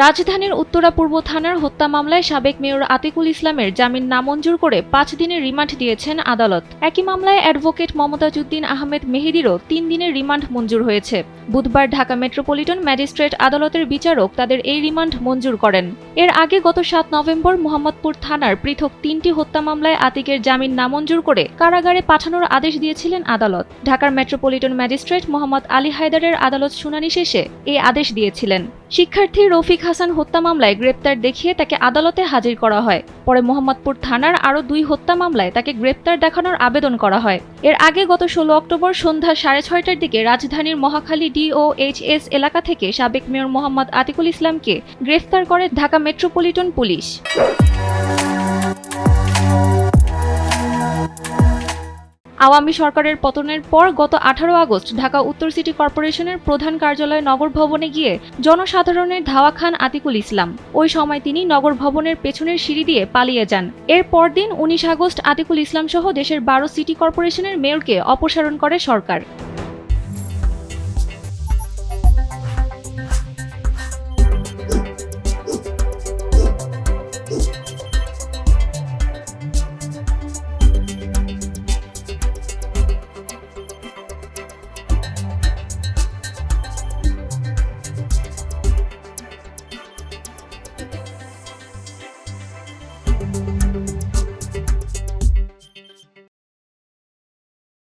রাজধানীর উত্তরা পূর্ব থানার হত্যা মামলায় সাবেক মেয়র আতিকুল ইসলামের জামিন নামঞ্জুর করে ৫ দিনের রিমান্ড দিয়েছেন আদালত। একই মামলায় অ্যাডভোকেট মমতাজউদ্দিন আহমেদ মেহেদীরও ৩ দিনের রিমান্ড মঞ্জুর হয়েছে। বুধবার ঢাকা মেট্রোপলিটন ম্যাজিস্ট্রেট আদালতের বিচারক তাদের এই রিমান্ড মঞ্জুর করেন। এর আগে গত ৭ নভেম্বর মোহাম্মদপুর থানার পৃথক ৩টি হত্যা মামলায় আতিকের জামিন নামঞ্জুর করে কারাগারে পাঠানোর আদেশ দিয়েছিলেন আদালত। ঢাকার মেট্রোপলিটন ম্যাজিস্ট্রেট মোহাম্মদ আলী হায়দারের আদালত শুনানি শেষে এই আদেশ দিয়েছিলেন। শিক্ষার্থী রফিক হাসান হত্যা মামলায় গ্রেপ্তার দেখিয়ে তাকে আদালতে হাজির করা হয়। পরে মোহাম্মদপুর থানার আরও ২ হত্যা মামলায় তাকে গ্রেপ্তার দেখানোর আবেদন করা হয়। এর আগে গত ১৬ অক্টোবর সন্ধ্যা 6:30টার দিকে রাজধানীর মহাখালী DOHS এলাকা থেকে সাবেক মেয়র মোহাম্মদ আতিকুল ইসলামকে গ্রেফতার করে ঢাকা মেট্রোপলিটন পুলিশ। আওয়ামী সরকারের পতনের পর গত ১৮ আগস্ট ঢাকা উত্তর সিটি কর্পোরেশনের প্রধান কার্যালয় নগর ভবনে গিয়ে জনসাধারণের ধাওয়া খান আতিকুল ইসলাম। ওই সময় তিনি নগর ভবনের পেছনের সিঁড়ি দিয়ে পালিয়ে যান। এর পরদিন ১৯ আগস্ট আতিকুল ইসলাম সহ দেশের ১২ সিটি কর্পোরেশনের মেয়রকে অপসারণ করে সরকার।